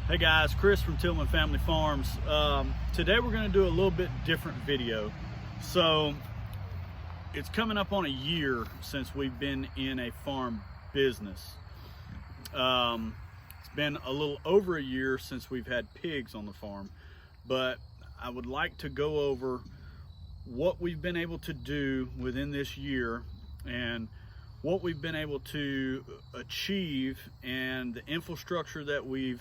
Hey guys, Chris from Tillman Family Farms. Today we're going to do a little bit different video. So it's coming up on a year since we've been in a farm business. It's been a little over a year since we've had pigs on the farm, but I would like to go over what we've been able to do within this year and what we've been able to achieve and the infrastructure that we've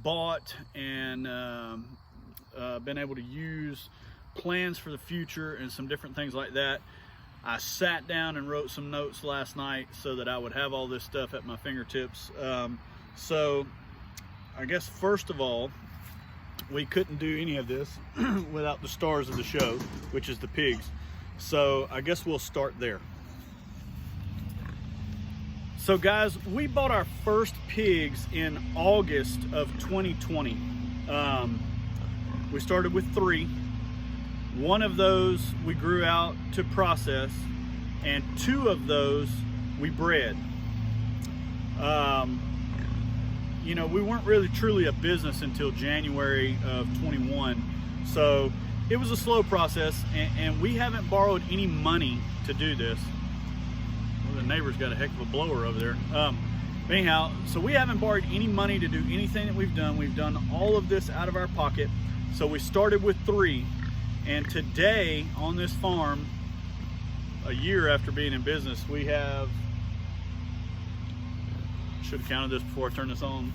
bought and been able to use, plans for the future and some different things like that. I sat down and wrote some notes last night so that I would have all this stuff at my fingertips. So I guess first of all, we couldn't do any of this without the stars of the show, which is the pigs. So I guess we'll start there. So guys, we bought our first pigs in August of 2020. We started with 3. One of those we grew out to process, and 2 of those we bred. You know, we weren't really truly a business until January of 21. So it was a slow process, and we haven't borrowed any money to do this. The neighbor's got a heck of a blower over there. Anyhow, so we haven't borrowed any money to do anything that we've done. We've done all of this out of our pocket. So we started with 3, and today on this farm, a year after being in business, we have, should have counted this before I turned this on,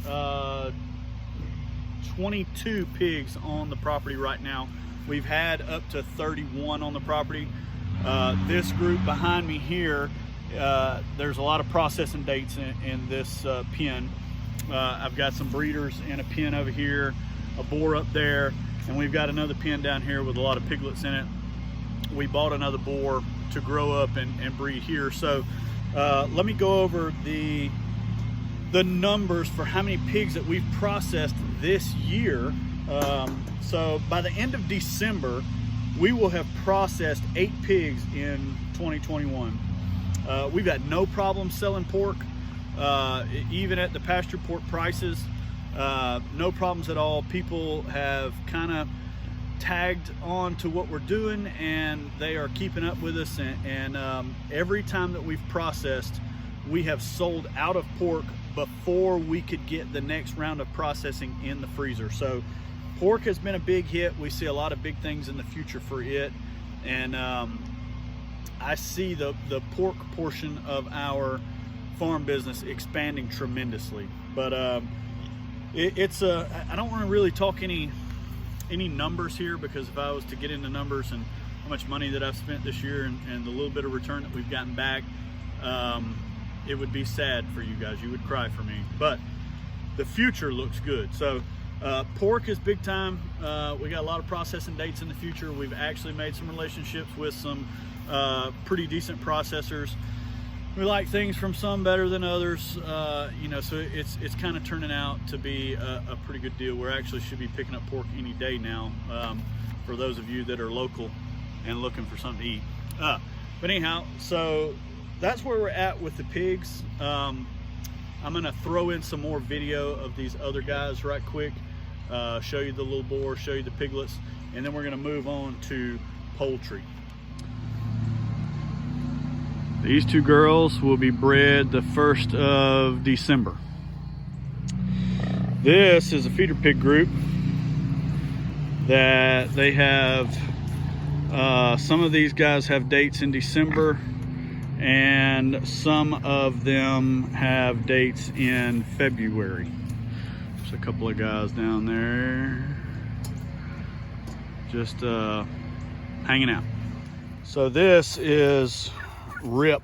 22 pigs on the property right now. We've had up to 31 on the property. This group behind me here, there's a lot of processing dates in this pen. I've got some breeders in a pen over here, a boar up there, and we've got another pen down here with a lot of piglets in it. We bought another boar to grow up and breed here. So let me go over the numbers for how many pigs that we've processed this year. So by the end of December, we will have processed 8 pigs in 2021. We've had no problem selling pork, even at the pasture pork prices. No problems at all. People have kind of tagged on to what we're doing, and they are keeping up with us. And every time that we've processed, we have sold out of pork before we could get the next round of processing in the freezer. So pork has been a big hit. We see a lot of big things in the future for it. And I see the pork portion of our farm business expanding tremendously. But I don't want to really talk any numbers here, because if I was to get into numbers and how much money that I've spent this year and the little bit of return that we've gotten back, it would be sad for you guys. You would cry for me. But the future looks good. So pork is big time. We got a lot of processing dates in the future. We've actually made some relationships with some pretty decent processors. We like things from some better than others, you know, so it's kind of turning out to be a pretty good deal. We actually should be picking up pork any day now, for those of you that are local and looking for something to eat. But anyhow, so that's where we're at with the pigs. I'm gonna throw in some more video of these other guys right quick, show you the little boar, show you the piglets, and then we're gonna move on to poultry. These 2 girls will be bred the 1st of December. This is a feeder pig group that they have. Some of these guys have dates in December, and some of them have dates in February. There's a couple of guys down there just hanging out. So this is Rip.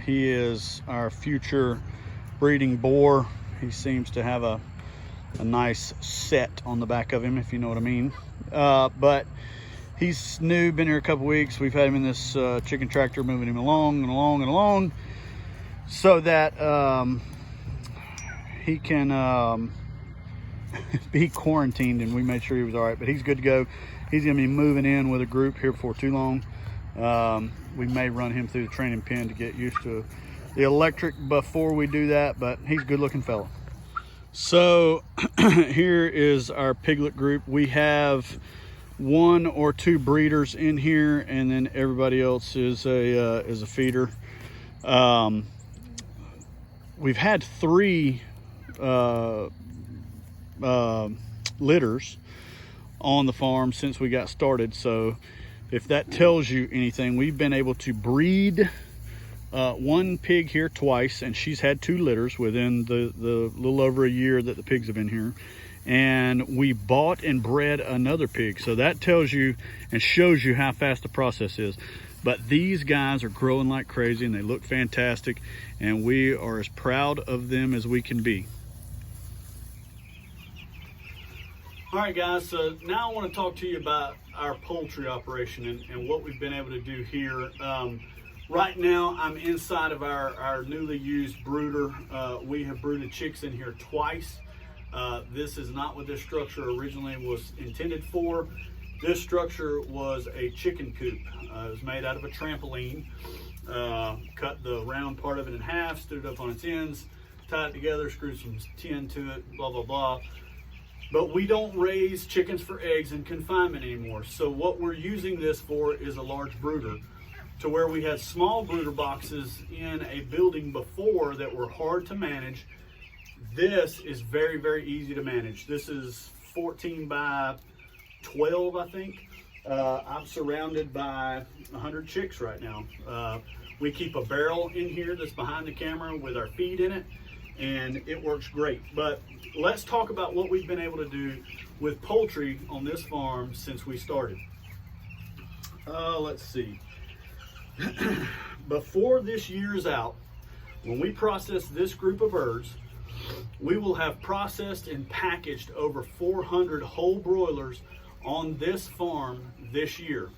He is our future breeding boar. He seems to have a nice set on the back of him, if you know what I mean. But he's new, been here a couple weeks. We've had him in this chicken tractor, moving him along and along and along, so that he can be quarantined, and we made sure he was all right, but he's good to go. He's gonna be moving in with a group here before too long. We may run him through the training pen to get used to the electric before we do that, but he's a good looking fella. So here is our Piglet Group. We have 1 or 2 breeders in here, and then everybody else is a feeder. We've had 3 litters on the farm since we got started. So if that tells you anything, we've been able to breed 1 pig here twice, and she's had 2 litters within the little over a year that the pigs have been here. And we bought and bred another pig. So that tells you and shows you how fast the process is. But these guys are growing like crazy, and they look fantastic, and we are as proud of them as we can be. All right, guys, so now I want to talk to you about our poultry operation and what we've been able to do here. Right now, I'm inside of our newly used brooder. We have brooded chicks in here twice. This is not what this structure originally was intended for. This structure was a chicken coop. It was made out of a trampoline. Cut the round part of it in half, stood it up on its ends, tied it together, screwed some tin to it, blah, blah, blah. But we don't raise chickens for eggs in confinement anymore. So what we're using this for is a large brooder, to where we had small brooder boxes in a building before that were hard to manage. This is very, very easy to manage. This is 14 by 12, I think. I'm surrounded by 100 chicks right now. We keep a barrel in here that's behind the camera with our feed in it, and it works great. But let's talk about what we've been able to do with poultry on this farm since we started. Let's see. Before this year's out, when we process this group of birds, we will have processed and packaged over 400 whole broilers on this farm this year.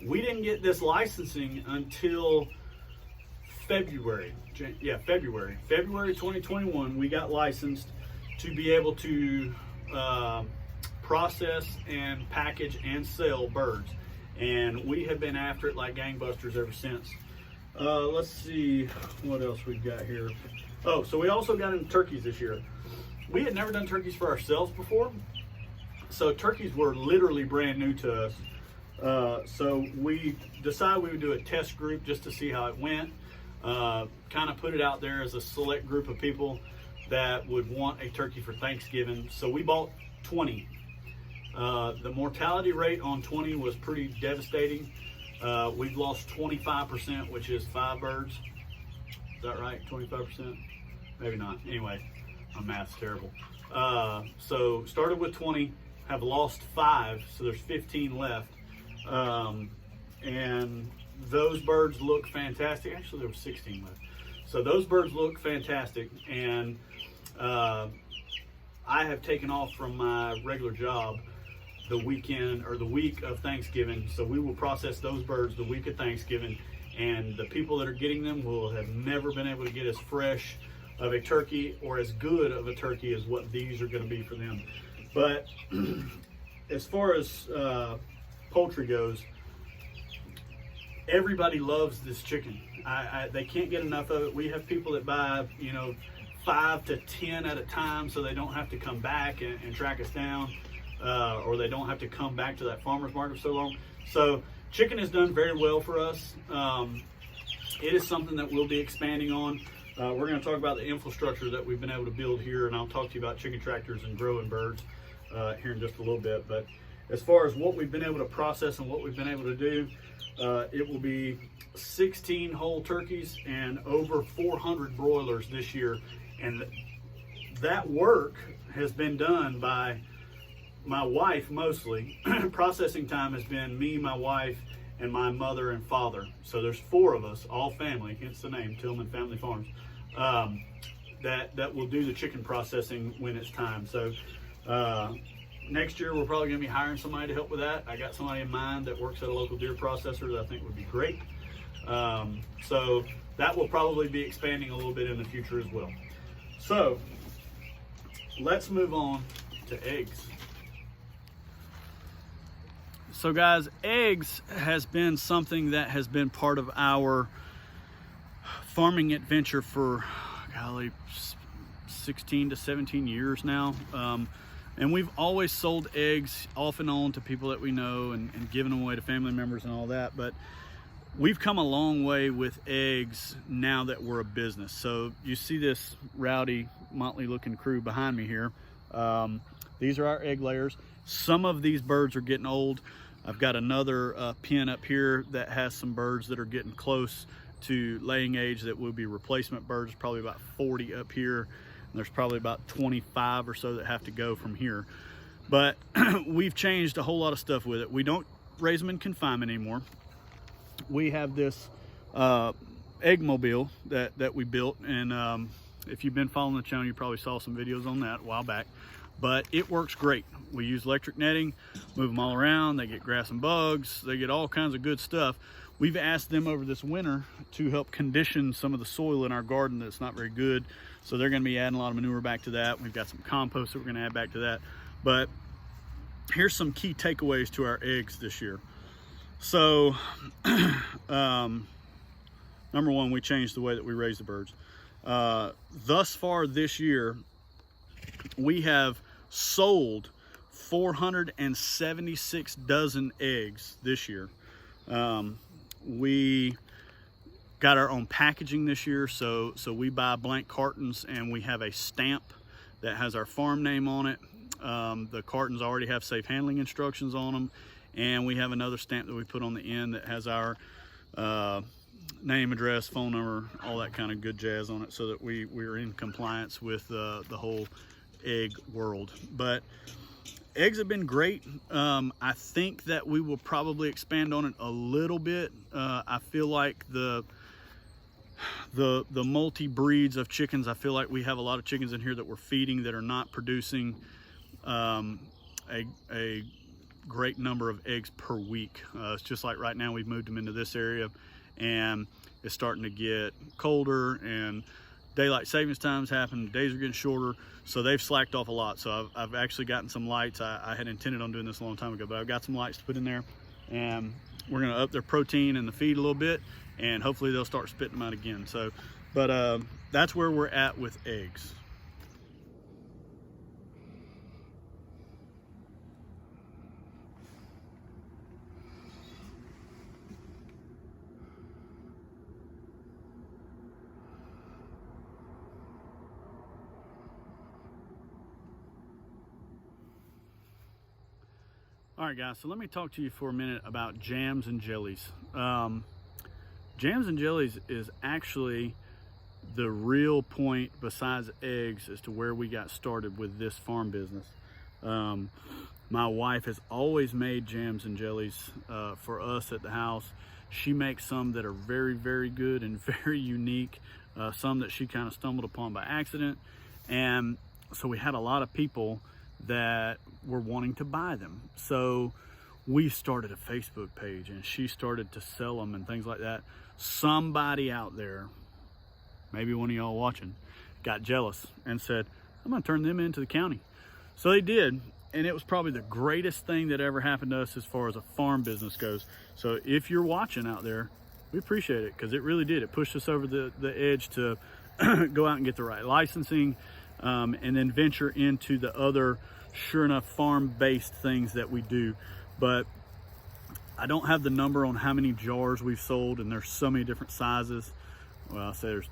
We didn't get this licensing until February 2021. We got licensed to be able to process and package and sell birds, and we have been after it like gangbusters ever since. Let's see what else we've got here. Oh, so we also got into turkeys this year. We had never done turkeys for ourselves before, so turkeys were literally brand new to us. So we decided we would do a test group just to see how it went. Kind of put it out there as a select group of people that would want a turkey for Thanksgiving. So we bought 20. The mortality rate on 20 was pretty devastating. We've lost 25%, which is 5 birds. Is that right? 25%? Maybe not. Anyway, my math's terrible. So started with 20, have lost 5, so there's 15 left. And those birds look fantastic. Actually, there were 16 left. So those birds look fantastic. And I have taken off from my regular job the weekend or the week of Thanksgiving. So we will process those birds the week of Thanksgiving. And the people that are getting them will have never been able to get as fresh of a turkey or as good of a turkey as what these are going to be for them. But as far as poultry goes, everybody loves this chicken. They can't get enough of it. We have people that buy, 5 to 10 at a time, so they don't have to come back and track us down, or they don't have to come back to that farmer's market for so long. So chicken has done very well for us. It is something that we'll be expanding on. We're going to talk about the infrastructure that we've been able to build here, and I'll talk to you about chicken tractors and growing birds here in just a little bit. But as far as what we've been able to process and what we've been able to do, it will be 16 whole turkeys and over 400 broilers this year. And that work has been done by my wife mostly. Processing time has been me, my wife, and my mother and father. So there's 4 of us, all family, hence the name, Tillman Family Farms, that will do the chicken processing when it's time. So next year we're probably going to be hiring somebody to help with that. I got somebody in mind that works at a local deer processor that I think would be great. So that will probably be expanding a little bit in the future as well. So let's move on to eggs. So guys, eggs has been something that has been part of our farming adventure for, golly, 16 to 17 years now. And we've always sold eggs off and on to people that we know and given them away to family members and all that. But we've come a long way with eggs now that we're a business. So you see this rowdy, motley looking crew behind me here. These are our egg layers. Some of these birds are getting old. I've got another pen up here that has some birds that are getting close to laying age that will be replacement birds. Probably about 40 up here. And there's probably about 25 or so that have to go from here. But we've changed a whole lot of stuff with it. We don't raise them in confinement anymore. We have this egg mobile that we built, and if you've been following the channel, you probably saw some videos on that a while back. But it works great. We use electric netting, move them all around. They get grass and bugs. They get all kinds of good stuff. We've asked them over this winter to help condition some of the soil in our garden that's not very good. So they're going to be adding a lot of manure back to that. We've got some compost that we're going to add back to that. But here's some key takeaways to our eggs this year. So number one, we changed the way that we raise the birds. Thus far this year, we have sold 476 dozen eggs this year. We got our own packaging this year, so we buy blank cartons and we have a stamp that has our farm name on it. The cartons already have safe handling instructions on them, and we have another stamp that we put on the end that has our name, address, phone number, all that kind of good jazz on it, so that we're in compliance with the whole egg world. But eggs have been great. I think that we will probably expand on it a little bit. I feel like the multi breeds of chickens, I feel like we have a lot of chickens in here that we're feeding that are not producing a great number of eggs per week. It's just like right now we've moved them into this area, and it's starting to get colder and daylight savings times happen, days are getting shorter, so they've slacked off a lot. So I've actually gotten some lights. I had intended on doing this a long time ago, but I've got some lights to put in there, and we're going to up their protein in the feed a little bit, and hopefully they'll start spitting them out again. So, but that's where we're at with eggs. All right, guys, so let me talk to you for a minute about jams and jellies. Jams and jellies is actually the real point, besides eggs, as to where we got started with this farm business. My wife has always made jams and jellies for us at the house. She makes some that are very, very good and very unique, some that she kind of stumbled upon by accident. And so we had a lot of people that were wanting to buy them. So we started a Facebook page, and she started to sell them and things like that. Somebody out there, maybe one of y'all watching, got jealous and said, I'm gonna turn them into the county. So they did, and it was probably the greatest thing that ever happened to us as far as a farm business goes. So if you're watching out there, we appreciate it, because it really did. It pushed us over the edge to go out and get the right licensing, and then venture into the other, sure enough, farm-based things that we do. But I don't have the number on how many jars we've sold, and there's so many different sizes. Well, I'll say there's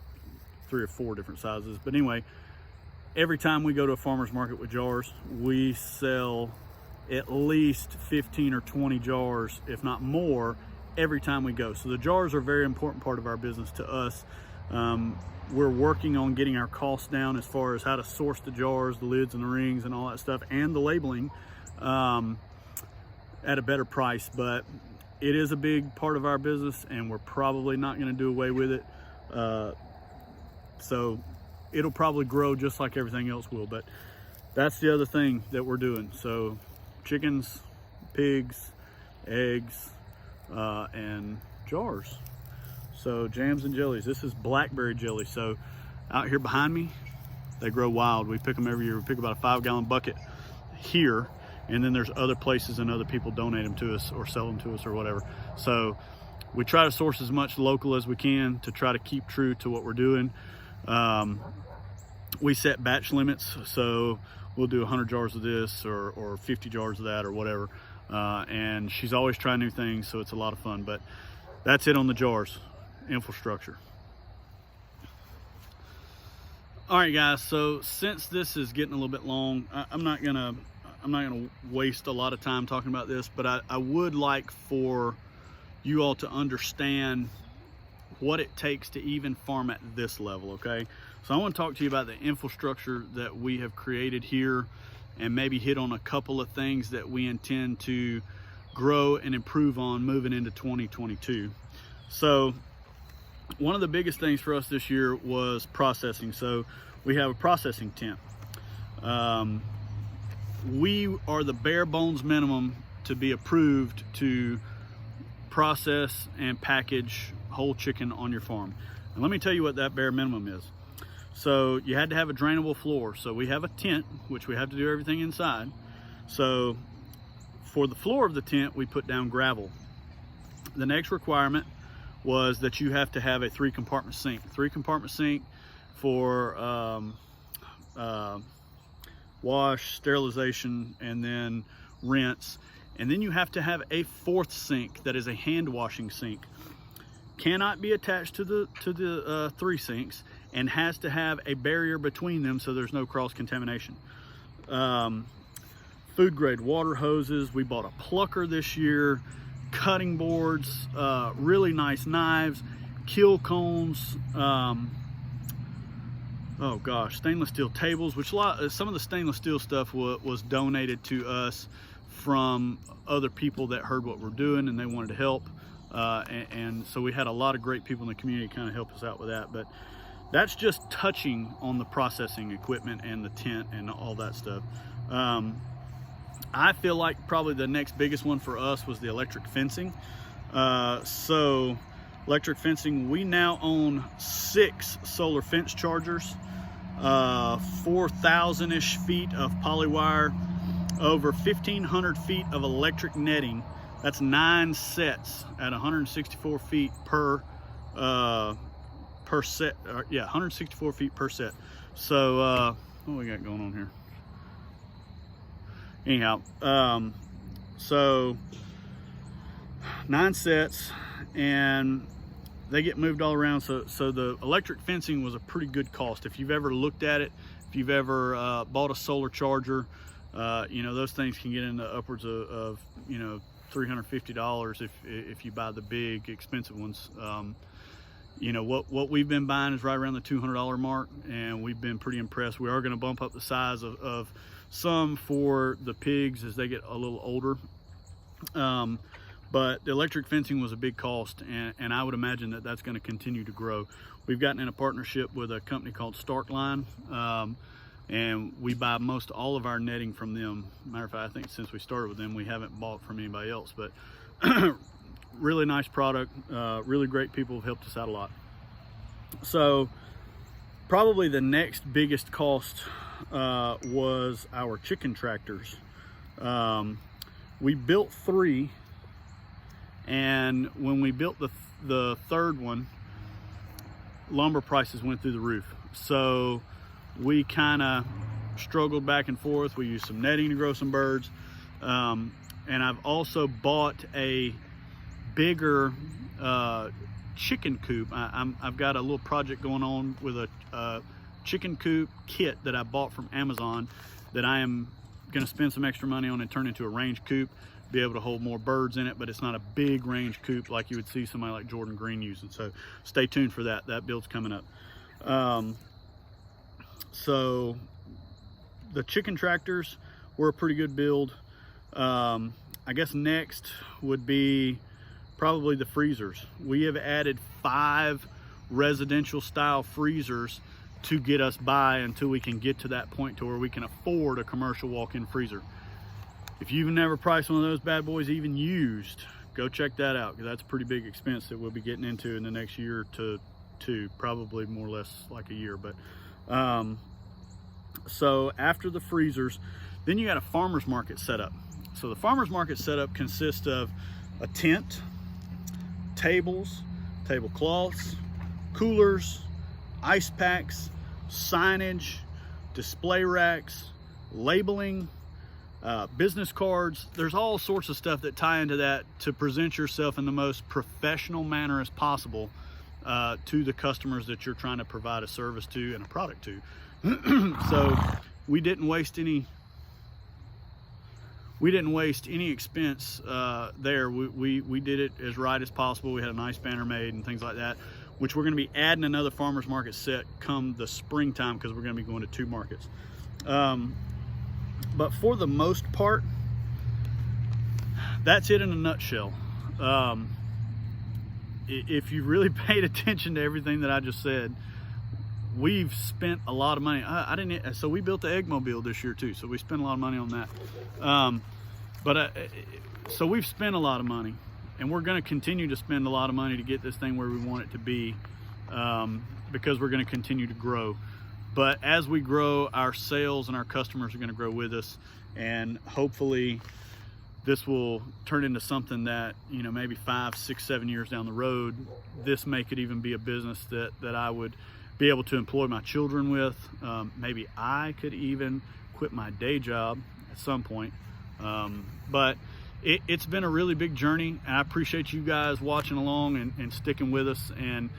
3 or 4 different sizes. But anyway, every time we go to a farmer's market with jars, we sell at least 15 or 20 jars, if not more, every time we go. So the jars are a very important part of our business to us. We're working on getting our costs down as far as how to source the jars, the lids and the rings and all that stuff, and the labeling at a better price. But it is a big part of our business, and we're probably not going to do away with it. So it'll probably grow just like everything else will. But that's the other thing that we're doing. So chickens, pigs, eggs, and jars. So jams and jellies. This is blackberry jelly. So out here behind me, they grow wild. We pick them every year. We pick about a 5-gallon bucket here, and then there's other places and other people donate them to us or sell them to us or whatever. So we try to source as much local as we can to try to keep true to what we're doing. we set batch limits, so we'll do 100 jars of this or 50 jars of that or whatever. And she's always trying new things, so it's a lot of fun. But that's it on the jars, infrastructure. All right, guys. So since this is getting a little bit long, I'm not gonna waste a lot of time talking about this, but I would like for you all to understand what it takes to even farm at this level. Okay, so I want to talk to you about the infrastructure that we have created here, and maybe hit on a couple of things that we intend to grow and improve on moving into 2022. So one of the biggest things for us this year was processing. So we have a processing tent. We are the bare bones minimum to be approved to process and package whole chicken on your farm. And let me tell you what that bare minimum is. So you had to have a drainable floor. So we have a tent, which we have to do everything inside. So for the floor of the tent, we put down gravel. The next requirement was that you have to have a 3-compartment sink. 3-compartment sink for wash, sterilization, and then rinse. And then you have to have a 4th sink that is a hand washing sink. Cannot be attached to the 3 sinks, and has to have a barrier between them so there's no cross contamination. Food grade water hoses. We bought a plucker this year, cutting boards, really nice knives, kill cones, oh gosh, stainless steel tables, which some of the stainless steel stuff was donated to us from other people that heard what we're doing and they wanted to help. And so we had a lot of great people in the community kind of help us out with that. But that's just touching on the processing equipment and the tent and all that stuff. I feel like probably the next biggest one for us was the electric fencing. So electric fencing, we now own 6 solar fence chargers, 4,000-ish feet of polywire, over 1,500 feet of electric netting. That's 9 sets at 164 feet per set. Yeah, 164 feet per set. So what we got going on here? Anyhow, so 9 sets, and they get moved all around. So the electric fencing was a pretty good cost. If you've ever looked at it, if you've ever bought a solar charger, you know, those things can get into upwards of you know, $350 if you buy the big expensive ones. You know, what we've been buying is right around the $200 mark, and we've been pretty impressed. We are going to bump up the size of some for the pigs as they get a little older. But the electric fencing was a big cost, and I would imagine that that's going to continue to grow. We've gotten in a partnership with a company called Starkline, and we buy most all of our netting from them. Matter of fact, I think since we started with them, we haven't bought from anybody else. But really nice product, really great people have helped us out a lot. So probably the next biggest cost was our chicken tractors. We built 3, and when we built the 3rd one, lumber prices went through the roof. So we kind of struggled back and forth. We used some netting to grow some birds, and I've also bought a bigger chicken coop. I've got a little project going on with a chicken coop kit that I bought from Amazon that I am going to spend some extra money on and turn into a range coop, be able to hold more birds in it, but it's not a big range coop like you would see somebody like Jordan Green using. So stay tuned for that. That build's coming up. So the chicken tractors were a pretty good build. I guess next would be probably the freezers. We have added 5 residential style freezers to get us by until we can get to that point to where we can afford a commercial walk-in freezer. If you've never priced one of those bad boys even used, go check that out, because that's a pretty big expense that we'll be getting into in the next year to 2, probably more or less like a year. But so after the freezers, then you got a farmer's market set up. So the farmer's market setup consists of a tent, tables, tablecloths, coolers, ice packs, signage, display racks, labeling, business cards. There's all sorts of stuff that tie into that to present yourself in the most professional manner as possible to the customers that you're trying to provide a service to and a product to. So we didn't waste any expense there. We did it as right as possible. We had a nice banner made and things like that, which we're going to be adding another farmers market set come the springtime, because we're going to be going to 2 markets. But for the most part, that's it in a nutshell. If you really paid attention to everything that I just said, we've spent a lot of money. So we built the Eggmobile this year too, so we spent a lot of money on that. So we've spent a lot of money, and we're going to continue to spend a lot of money to get this thing where we want it to be, because we're going to continue to grow. But as we grow, our sales and our customers are going to grow with us, and hopefully this will turn into something that, you know, maybe 5, 6, 7 years down the road, this may could even be a business that I would be able to employ my children with. Maybe I could even quit my day job at some point. But it's been a really big journey, and I appreciate you guys watching along and sticking with us. And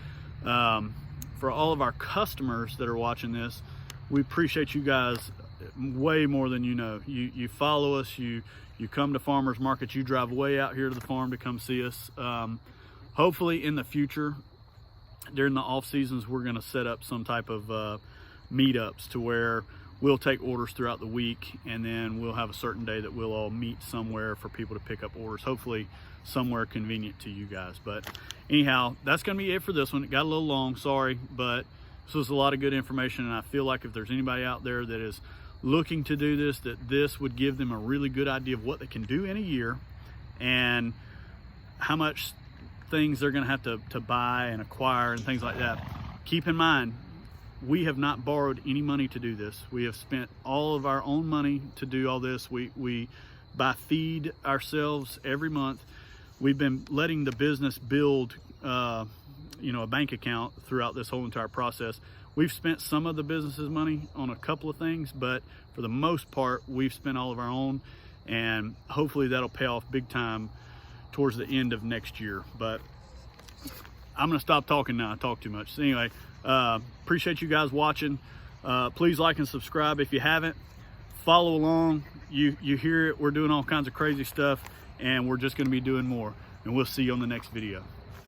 for all of our customers that are watching this, we appreciate you guys way more than you know. You follow us, you come to farmers markets, you drive way out here to the farm to come see us. Hopefully in the future, during the off seasons, we're going to set up some type of meetups to where we'll take orders throughout the week, and then we'll have a certain day that we'll all meet somewhere for people to pick up orders, hopefully somewhere convenient to you guys. But anyhow, that's going to be it for this one. It got a little long, sorry, but this was a lot of good information, and I feel like if there's anybody out there that is looking to do this, that this would give them a really good idea of what they can do in a year and how much things they're going to have to buy and acquire and things like that. Keep in mind, we have not borrowed any money to do this. We have spent all of our own money to do all this. We buy feed ourselves every month. We've been letting the business build a bank account throughout this whole entire process. We've spent some of the business's money on a couple of things, but for the most part, we've spent all of our own, and hopefully that'll pay off big time towards the end of next year. But I'm gonna stop talking now. I talk too much. So anyway, appreciate you guys watching. Please like and subscribe if you haven't. Follow along. You hear it. We're doing all kinds of crazy stuff, and we're just gonna be doing more. And we'll see you on the next video.